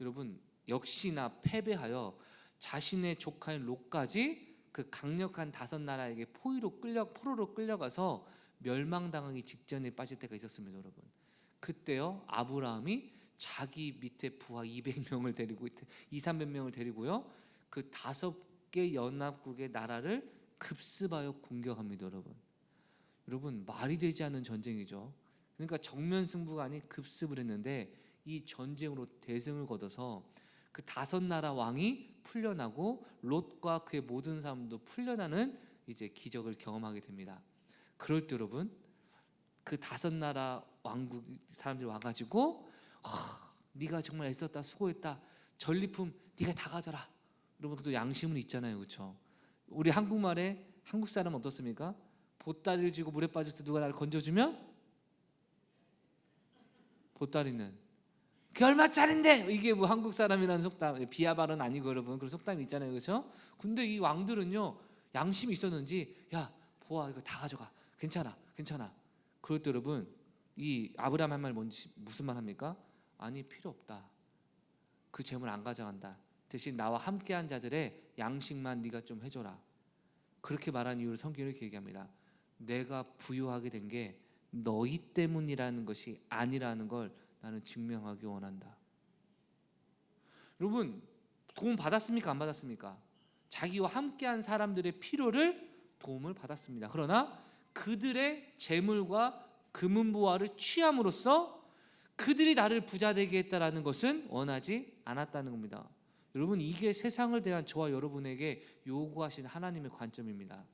여러분 역시나 패배하여 자신의 조카인 롯까지 그 강력한 5나라에게 포로로 끌려가서 멸망당하기 직전에 빠질 때가 있었습니다. 여러분, 그때요 아브라함이 자기 밑에 부하 200명을 데리고 200~300명을 데리고요 그 5개 연합국의 나라를 급습하여 공격합니다. 여러분 말이 되지 않는 전쟁이죠. 그러니까 정면 승부가 아닌 급습을 했는데 이 전쟁으로 대승을 거둬서 그 5나라 왕이 풀려나고 롯과 그의 모든 사람도 풀려나는 이제 기적을 경험하게 됩니다. 그럴 때 여러분 그 5나라 왕국 사람들이 와가지고 네가 정말 애썼다, 수고했다, 전리품 네가 다 가져라. 여러분 그것도 양심은 있잖아요, 그렇죠? 우리 한국말에 한국 사람은 어떻습니까? 보따리를 쥐고 물에 빠졌을 때 누가 나를 건져주면 보따리는 그게 얼마짜린데? 이게 뭐 한국 사람이라는 속담, 비하 발언 아니고 여러분 그런 속담이 있잖아요, 그렇죠? 근데 이 왕들은요 양심이 있었는지 야 보아 이거 다 가져가, 괜찮아. 그럴 때 여러분 이 아브라함 한 말 무슨 말 합니까? 아니 필요 없다, 그 재물 안 가져간다, 대신 나와 함께한 자들의 양식만 네가 좀 해줘라. 그렇게 말한 이유를 성경이 이렇게 얘기합니다. 내가 부유하게 된 게 너희 때문이라는 것이 아니라는 걸 나는 증명하기 원한다. 여러분 도움 받았습니까? 안 받았습니까? 자기와 함께한 사람들의 필요를 도움을 받았습니다. 그러나 그들의 재물과 금은보화를 취함으로써 그들이 나를 부자되게 했다라는 것은 원하지 않았다는 겁니다. 여러분 이게 세상을 대한 저와 여러분에게 요구하신 하나님의 관점입니다.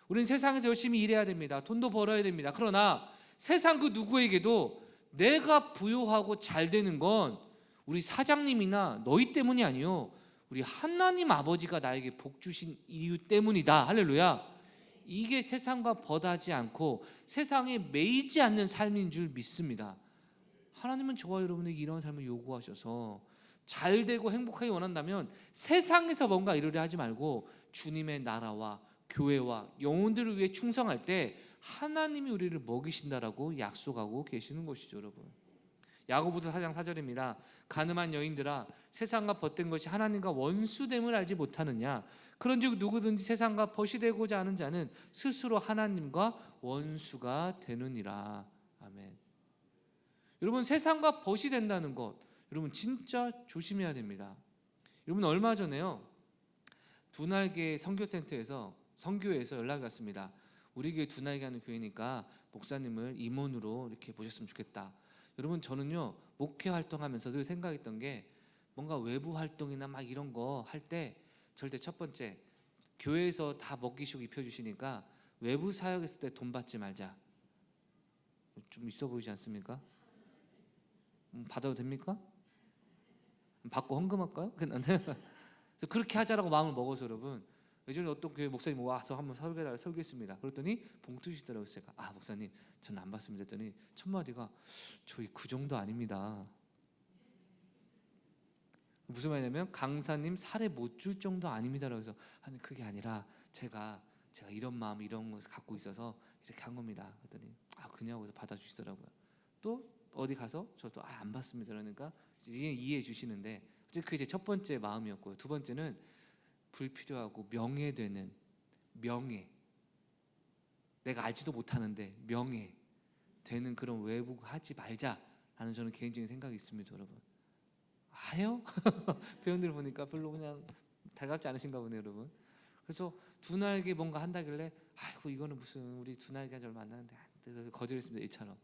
우리는 세상에서 열심히 일해야 됩니다. 돈도 벌어야 됩니다. 그러나 세상 그 누구에게도 내가 부유하고 잘 되는 건 우리 사장님이나 너희 때문이 아니요 우리 하나님 아버지가 나에게 복 주신 이유 때문이다. 할렐루야. 이게 세상과 벗하지 않고 세상에 매이지 않는 삶인 줄 믿습니다. 하나님은 저와 여러분에게 이런 삶을 요구하셔서 잘 되고 행복하게 원한다면 세상에서 뭔가 이루려 하지 말고 주님의 나라와 교회와 영혼들을 위해 충성할 때 하나님이 우리를 먹이신다라고 약속하고 계시는 것이죠. 여러분 야고보서 4장 4절입니다. 가늠한 여인들아 세상과 벗된 것이 하나님과 원수됨을 알지 못하느냐. 그런즉 누구든지 세상과 벗이 되고자 하는 자는 스스로 하나님과 원수가 되느니라. 아멘. 여러분 세상과 벗이 된다는 것 여러분 진짜 조심해야 됩니다. 여러분 얼마 전에요 두날개 선교회에서 연락이 왔습니다. 우리 교회 두날개 하는 교회니까 목사님을 임원으로 이렇게 모셨으면 좋겠다. 여러분 저는요 목회 활동하면서 늘 생각했던 게 뭔가 외부 활동이나 막 이런 거 할 때 절대 첫 번째 교회에서 다 먹이시고 입혀주시니까 외부 사역했을 때 돈 받지 말자. 좀 있어 보이지 않습니까? 받아도 됩니까? 받고 헌금할까요? 그래서 그렇게 하자라고 마음을 먹어서 여러분 예전에 어떤 교회 목사님 와서 한번 설교했습니다. 그랬더니 봉투 주시더라고요. 제가 목사님 저는 안 받습니다 했더니 첫 마디가 저희 그 정도 아닙니다. 무슨 말이냐면 강사님 사례 못 줄 정도 아닙니다라고 해서 아니 그게 아니라 제가 이런 마음 이런 것을 갖고 있어서 이렇게 한 겁니다. 그랬더니 그냐고 해서 받아주시더라고요. 또 어디 가서 저도 안 받습니다 그러니까 이해해 주시는데 그게 제 첫 번째 마음이었고요. 두 번째는 불필요하고 명예되는 명예 내가 알지도 못하는데 명예 되는 그런 외국 하지 말자라는 저는 개인적인 생각이 있습니다, 여러분. 아요? 표현들 보니까 별로 그냥 달갑지 않으신가 보네요, 여러분. 그래서 두 날개 뭔가 한다길래 아이고 이거는 무슨 우리 두 날개 한지 얼마 안 나는데 그래서 거절했습니다, 1차로.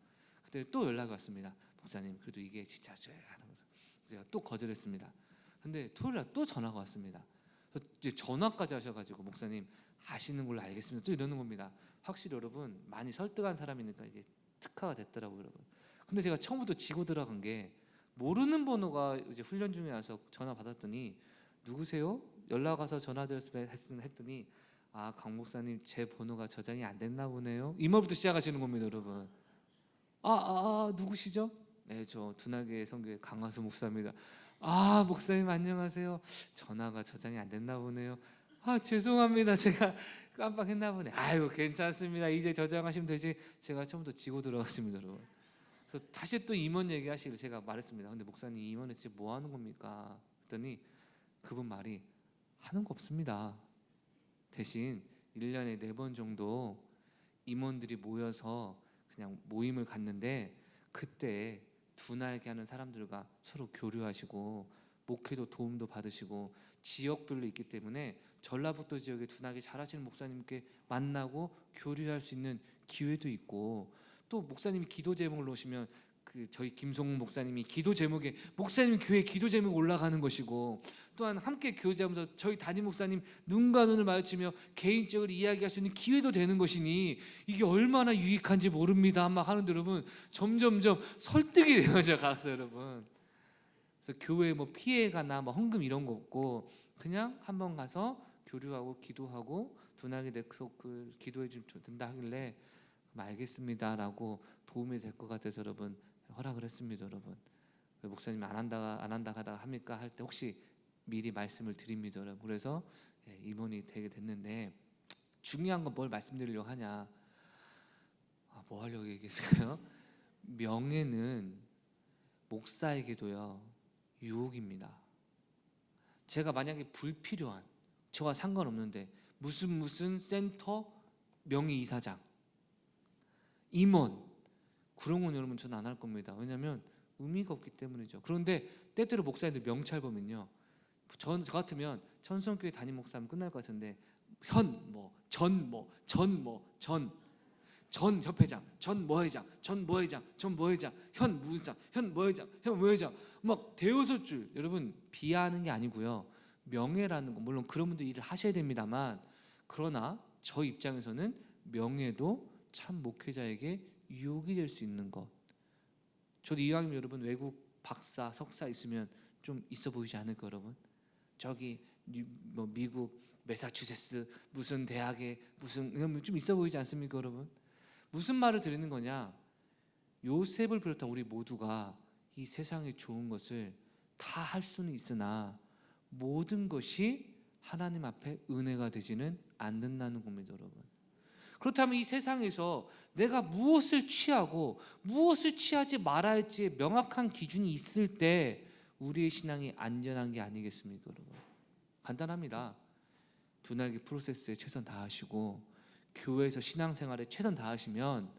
그때 또 연락이 왔습니다. 목사님 그래도 이게 진짜 죄가 하면서 제가 또 거절했습니다. 근데 토요일 날 또 전화가 왔습니다. 그래서 이제 전화까지 하셔가지고 목사님 아시는 걸로 알겠습니다. 또 이러는 겁니다. 확실히 여러분 많이 설득한 사람이니까 이게 특화가 됐더라고요, 여러분. 근데 제가 처음부터 지고 들어간 게 모르는 번호가 이제 훈련 중에 와서 전화 받았더니 누구세요? 연락 와서 전화드렸으면 했더니 아, 강 목사님 제 번호가 저장이 안 됐나 보네요. 이 말부터 시작하시는 겁니다, 여러분. 누구시죠? 네, 저 두나개 선교회 강화수 목사입니다. 아, 목사님 안녕하세요. 전화가 저장이 안 됐나 보네요. 아, 죄송합니다. 제가 깜빡했나 보네. 아유, 괜찮습니다. 이제 저장하시면 되지. 제가 처음부터 지고 들어갔습니다, 여러분. 그래서 다시 또 임원 얘기하시길 제가 말했습니다. 근데 목사님 임원은 지금 뭐 하는 겁니까? 그랬더니 그분 말이 하는 거 없습니다. 대신 1년에 4번 정도 임원들이 모여서 그냥 모임을 갖는데 그때 두 날개 하는 사람들과 서로 교류하시고 목회도 도움도 받으시고 지역별로 있기 때문에 전라북도 지역에 두 날개 잘하시는 목사님께 만나고 교류할 수 있는 기회도 있고 또 목사님이 기도 제목을 놓으시면 저희 김성웅 목사님이 기도 제목에 목사님 교회 기도 제목 올라가는 것이고 또한 함께 교제하면서 저희 담임 목사님 눈과 눈을 마주치며 개인적으로 이야기할 수 있는 기회도 되는 것이니 이게 얼마나 유익한지 모릅니다 막 하는데 여러분 점점점 설득이 되어져 가서 여러분 그래서 교회 뭐 피해가나 뭐 헌금 이런 거 없고 그냥 한번 가서 교류하고 기도하고 두나게 내서 그 기도해 주면 된다 하길래 알겠습니다라고 도움이 될 것 같아서 여러분 허락을 했습니다, 여러분. 목사님 안 한다 하다가 합니까 할 때 혹시 미리 말씀을 드립니다, 여러분. 그래서 임원이 되게 됐는데 중요한 건 뭘 말씀드리려고 하냐? 뭐 하려고 얘기했어요? 명예는 목사에게도요 유혹입니다. 제가 만약에 불필요한 저와 상관없는데 무슨 센터 명예이사장 임원 그런 건 여러분 저는 안 할 겁니다. 왜냐하면 의미가 없기 때문이죠. 그런데 때때로 목사님들 명찰 보면요, 저 같으면 천성교회 담임 목사하면 끝날 것 같은데 전 협회장, 전 뭐회장, 현 무상, 현 뭐회장 막 대여섯 줄. 여러분 비하하는 게 아니고요. 명예라는 거 물론 그런 분들 일을 하셔야 됩니다만 그러나 저 입장에서는 명예도 참 목회자에게 유혹이 될 수 있는 것. 저도 이왕이면 여러분 외국 박사, 석사 있으면 좀 있어 보이지 않을까 여러분? 저기 뭐 미국 매사추세츠 무슨 대학에 무슨 좀 있어 보이지 않습니까 여러분? 무슨 말을 드리는 거냐? 요셉을 비롯한 우리 모두가 이 세상에 좋은 것을 다 할 수는 있으나 모든 것이 하나님 앞에 은혜가 되지는 않는다는 겁니다, 여러분. 그렇다면 이 세상에서 내가 무엇을 취하고 무엇을 취하지 말아야 할지의 명확한 기준이 있을 때 우리의 신앙이 안전한 게 아니겠습니까, 여러분? 간단합니다. 두날개 프로세스에 최선 다하시고 교회에서 신앙생활에 최선 다하시면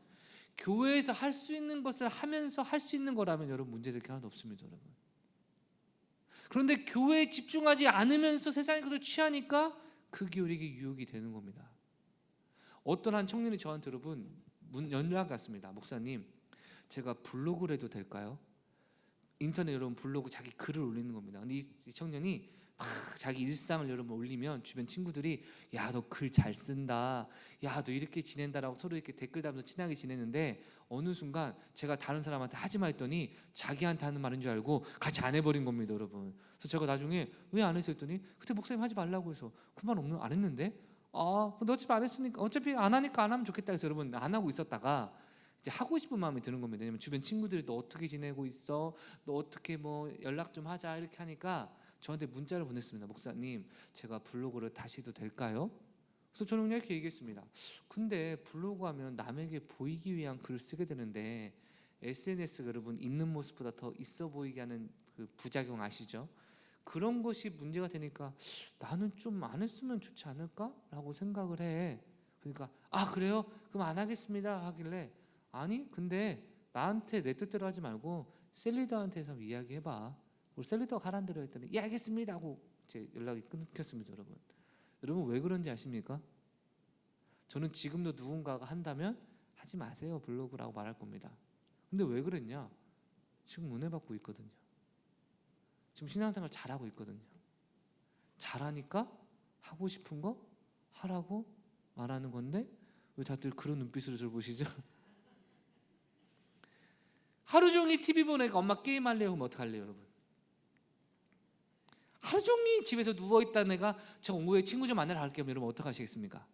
교회에서 할 수 있는 것을 하면서 할 수 있는 거라면 여러분 문제될 게 하나도 없습니다, 여러분. 그런데 교회에 집중하지 않으면서 세상의 것을 취하니까 그게 우리에게 유혹이 되는 겁니다. 어떤 한 청년이 저한테 여러분 연락 왔습니다. 목사님, 제가 블로그를 해도 될까요? 인터넷 여러분 블로그 자기 글을 올리는 겁니다. 근데 이 청년이 막 자기 일상을 여러분 올리면 주변 친구들이 야, 너 글 잘 쓴다, 야, 너 이렇게 지낸다라고 서로 이렇게 댓글 달면서 친하게 지냈는데 어느 순간 제가 다른 사람한테 하지 마 했더니 자기한테 하는 말인 줄 알고 같이 안 해버린 겁니다, 여러분. 그래서 제가 나중에 왜 안 했어 했더니 그때 목사님 하지 말라고 해서 그 말 없는 안 했는데 너 어차피 안 했으니까 어차피 안 하니까 안 하면 좋겠다 해서 여러분 안 하고 있었다가 이제 하고 싶은 마음이 드는 겁니다. 왜냐면 주변 친구들이 너 어떻게 지내고 있어? 너 어떻게 뭐 연락 좀 하자 이렇게 하니까 저한테 문자를 보냈습니다. 목사님, 제가 블로그를 다시 해도 될까요? 그래서 저는 그냥 이렇게 얘기했습니다. 근데 블로그 하면 남에게 보이기 위한 글을 쓰게 되는데 SNS가 여러분 있는 모습보다 더 있어 보이게 하는 그 부작용 아시죠? 그런 것이 문제가 되니까 나는 좀 안 했으면 좋지 않을까? 라고 생각을 해. 그러니까 아 그래요? 그럼 안 하겠습니다 하길래 아니 근데 나한테 내 뜻대로 하지 말고 셀리더한테서 이야기해봐. 우리 셀리더가 하란 대로 했더니 예 알겠습니다 하고 제 연락이 끊겼습니다. 여러분 왜 그런지 아십니까? 저는 지금도 누군가가 한다면 하지 마세요 블로그라고 말할 겁니다. 근데 왜 그랬냐? 지금 은혜 받고 있거든요. 지금 신앙생활 잘하고 있거든요. 잘하니까 하고 싶은 거 하라고 말하는 건데 왜 다들 그런 눈빛으로 저를 보시죠? 하루 종일 TV 보니까 엄마 게임 할래요? 그럼 어떡할래요 여러분? 하루 종일 집에서 누워있다는 애가 저 오후에 친구 좀 만나러 갈게요 여러분 어떡하시겠습니까?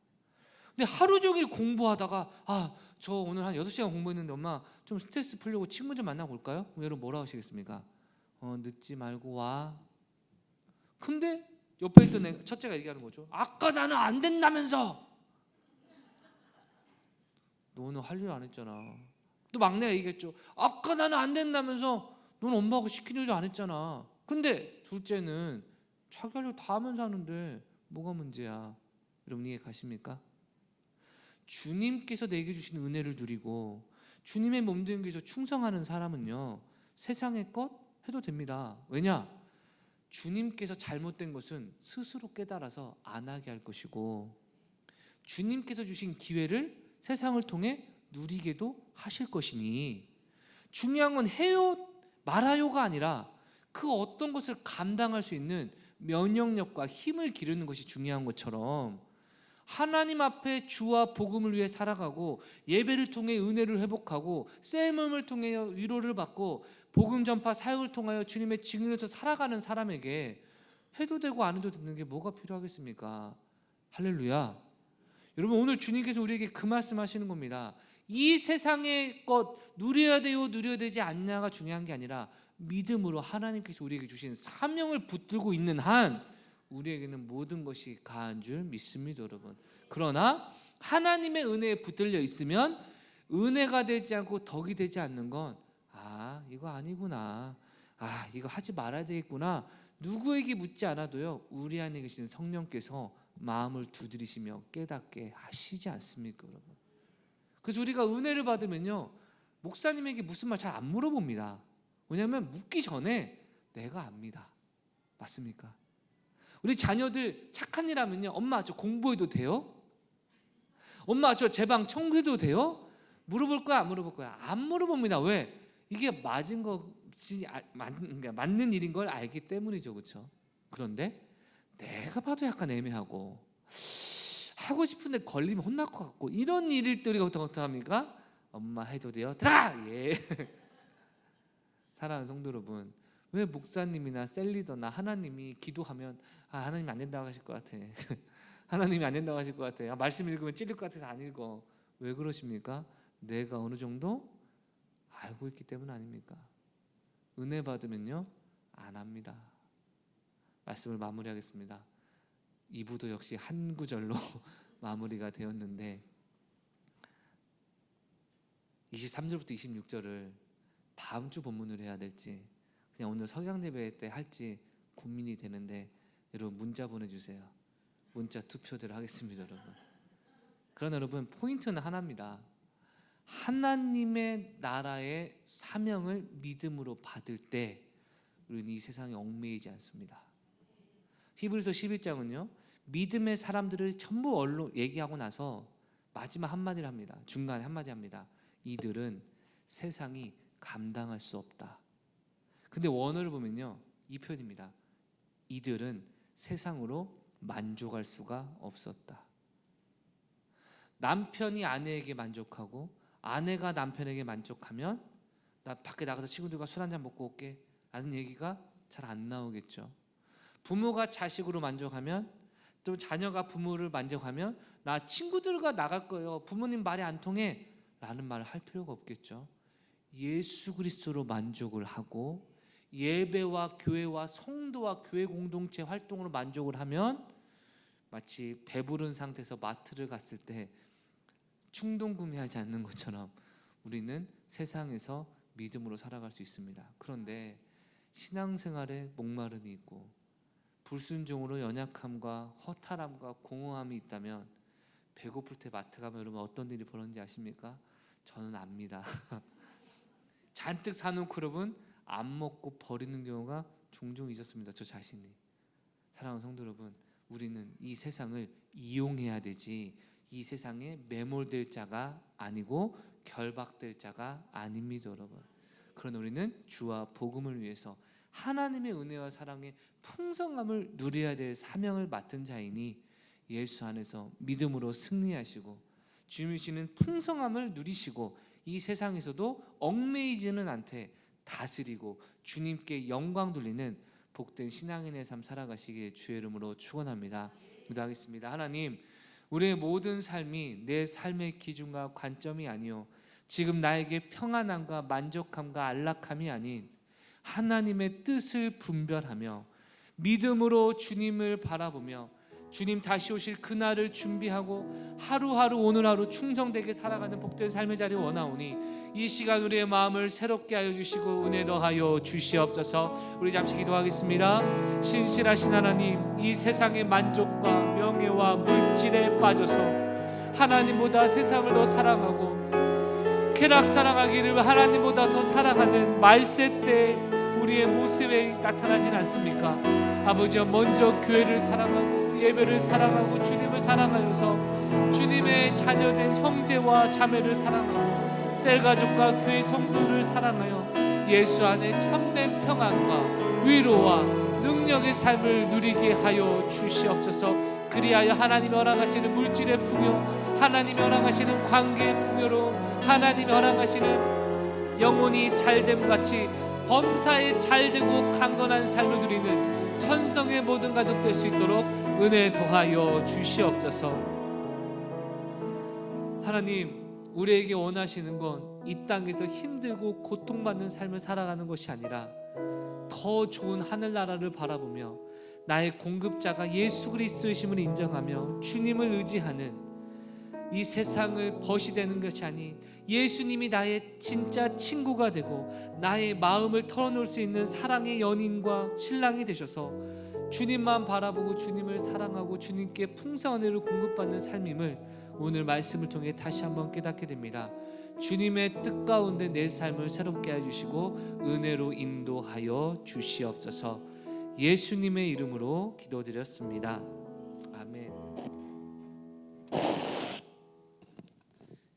근데 하루 종일 공부하다가 아 저 오늘 한 6시간 공부했는데 엄마 좀 스트레스 풀려고 친구 좀 만나고 올까요? 그럼 여러분 뭐라고 하시겠습니까? 늦지 말고 와. 근데 옆에 있던 애 첫째가 얘기하는 거죠. 아까 나는 안 된다면서. 너 오늘 할 일 안 했잖아. 또 막내가 얘기했죠. 아까 나는 안 된다면서 넌 엄마하고 시킨 일도 안 했잖아. 근데 둘째는 자기 할 일 다 하면서 하는데 뭐가 문제야? 여러분 이해 가십니까? 주님께서 내게 주신 은혜를 누리고 주님의 몸된 교회에서 충성하는 사람은요 세상의 것 해도 됩니다. 왜냐? 주님께서 잘못된 것은 스스로 깨달아서 안 하게 할 것이고 주님께서 주신 기회를 세상을 통해 누리게도 하실 것이니 중요한 건 해요 말아요가 아니라 그 어떤 것을 감당할 수 있는 면역력과 힘을 기르는 것이 중요한 것처럼 하나님 앞에 주와 복음을 위해 살아가고 예배를 통해 은혜를 회복하고 셀mom을 통해 위로를 받고 복음 전파 사역을 통하여 주님의 증인으로서 살아가는 사람에게 해도 되고 안 해도 되는 게 뭐가 필요하겠습니까? 할렐루야. 여러분 오늘 주님께서 우리에게 그 말씀 하시는 겁니다. 이 세상의 것 누려야 돼요 누려야 되지 않냐가 중요한 게 아니라 믿음으로 하나님께서 우리에게 주신 사명을 붙들고 있는 한 우리에게는 모든 것이 가한 줄 믿습니다 여러분. 그러나 하나님의 은혜에 붙들려 있으면 은혜가 되지 않고 덕이 되지 않는 건 이거 아니구나, 이거 하지 말아야 되겠구나, 누구에게 묻지 않아도요 우리 안에 계시는 성령께서 마음을 두드리시며 깨닫게 하시지 않습니까 여러분? 그래서 우리가 은혜를 받으면요 목사님에게 무슨 말 잘 안 물어봅니다. 왜냐하면 묻기 전에 내가 압니다. 맞습니까? 우리 자녀들 착한 일 하면요 엄마 저 공부해도 돼요? 엄마 저 제 방 청소해도 돼요? 물어볼 거야 안 물어볼 거야? 안 물어봅니다. 왜? 이게 맞은 것이 맞는 일인 걸 알기 때문이죠. 그렇죠? 그런데 내가 봐도 약간 애매하고 하고 싶은데 걸리면 혼날 것 같고 이런 일일 때 우리가 어떻게 합니까? 엄마 해도 돼요? 들어가! 예. 사랑하는 성도 여러분, 왜 목사님이나 셀리더나 하나님이 기도하면 하나님이 안 된다고 하실 것 같아. 하나님이 안 된다고 하실 것 같아. 말씀 읽으면 찔릴 것 같아서 안 읽어. 왜 그러십니까? 내가 어느 정도 알고 있기 때문 아닙니까? 은혜 받으면요 안 합니다. 말씀을 마무리하겠습니다. 2부도 역시 한 구절로 마무리가 되었는데 23절부터 26절을 다음 주 본문으로 해야 될지 그냥 오늘 석양 예배 때 할지 고민이 되는데 여러분 문자 보내주세요. 문자 투표대로 하겠습니다 여러분. 그러나 여러분 포인트는 하나입니다. 하나님의 나라의 사명을 믿음으로 받을 때 우리는 이 세상에 얽매이지 않습니다. 히브리서 11장은요 믿음의 사람들을 전부 얘기하고 나서 마지막 한마디를 합니다. 중간에 한마디 합니다. 이들은 세상이 감당할 수 없다. 근데 원어를 보면요 이 표현입니다. 이들은 세상으로 만족할 수가 없었다. 남편이 아내에게 만족하고 아내가 남편에게 만족하면 나 밖에 나가서 친구들과 술 한잔 먹고 올게 라는 얘기가 잘 안 나오겠죠. 부모가 자식으로 만족하면 또 자녀가 부모를 만족하면 나 친구들과 나갈 거예요 부모님 말이 안 통해 라는 말을 할 필요가 없겠죠. 예수 그리스도로 만족을 하고 예배와 교회와 성도와 교회 공동체 활동으로 만족을 하면 마치 배부른 상태에서 마트를 갔을 때 충동 구매하지 않는 것처럼 우리는 세상에서 믿음으로 살아갈 수 있습니다. 그런데 신앙생활에 목마름이 있고 불순종으로 연약함과 허탈함과 공허함이 있다면 배고플 때 마트 가면 여러분 어떤 일이 벌어지는지 아십니까? 저는 압니다. 잔뜩 사놓고 여러분 안 먹고 버리는 경우가 종종 있었습니다. 저 자신이. 사랑하는 성도 여러분, 우리는 이 세상을 이용해야 되지 이 세상에 매몰될 자가 아니고 결박될 자가 아닙니다, 여러분. 그러나 우리는 주와 복음을 위해서 하나님의 은혜와 사랑의 풍성함을 누려야 될 사명을 맡은 자이니 예수 안에서 믿음으로 승리하시고 주님이 주시는 풍성함을 누리시고 이 세상에서도 얽매이지는 않되 다스리고 주님께 영광 돌리는 복된 신앙인의 삶 살아가시기에 주의 이름으로 축원합니다. 기도하겠습니다. 하나님, 우리의 모든 삶이 내 삶의 기준과 관점이 아니요 지금 나에게 평안함과 만족함과 안락함이 아닌 하나님의 뜻을 분별하며 믿음으로 주님을 바라보며 주님 다시 오실 그날을 준비하고 하루하루 오늘 하루 충성되게 살아가는 복된 삶의 자리 원하오니 이 시간 우리의 마음을 새롭게 하여 주시고 은혜 더하여 주시옵소서. 우리 잠시 기도하겠습니다. 신실하신 하나님, 이 세상의 만족과 명예와 물질에 빠져서 하나님보다 세상을 더 사랑하고 쾌락 사랑하기를 하나님보다 더 사랑하는 말세 때 우리의 모습에 나타나진 않습니까? 아버지여, 먼저 교회를 사랑하고 예배를 사랑하고 주님을 사랑하여서 주님의 자녀된 형제와 자매를 사랑하고 셀가족과 교회 성도를 사랑하여 예수 안에 참된 평안과 위로와 능력의 삶을 누리게 하여 주시옵소서. 그리하여 하나님이 허락하시는 물질의 풍요, 하나님이 허락하시는 관계의 풍요로 하나님이 허락하시는 영혼이 잘됨같이 범사에 잘되고 강건한 삶을 누리는 천성의 모든 가족 될 수 있도록 은혜 더하여 주시옵소서. 하나님, 우리에게 원하시는 건 이 땅에서 힘들고 고통받는 삶을 살아가는 것이 아니라 더 좋은 하늘나라를 바라보며 나의 공급자가 예수 그리스도이심을 인정하며 주님을 의지하는 이 세상을 벗이 되는 것이 아닌 예수님이 나의 진짜 친구가 되고 나의 마음을 털어놓을 수 있는 사랑의 연인과 신랑이 되셔서 주님만 바라보고 주님을 사랑하고 주님께 풍성한 은혜를 공급받는 삶임을 오늘 말씀을 통해 다시 한번 깨닫게 됩니다. 주님의 뜻 가운데 내 삶을 새롭게 해주시고 은혜로 인도하여 주시옵소서. 예수님의 이름으로 기도드렸습니다. 아멘.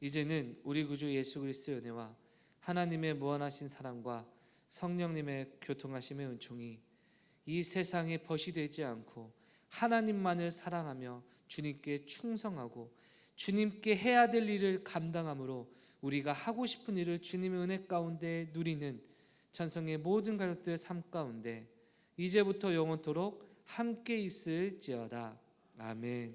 이제는 우리 구주 예수 그리스도의 은혜와 하나님의 무한하신 사랑과 성령님의 교통하심의 은총이 이 세상에 벗이 되지 않고 하나님만을 사랑하며 주님께 충성하고 주님께 해야 될 일을 감당함으로 우리가 하고 싶은 일을 주님의 은혜 가운데 누리는 천성의 모든 가족들의 삶 가운데 이제부터 영원토록 함께 있을지어다. 아멘.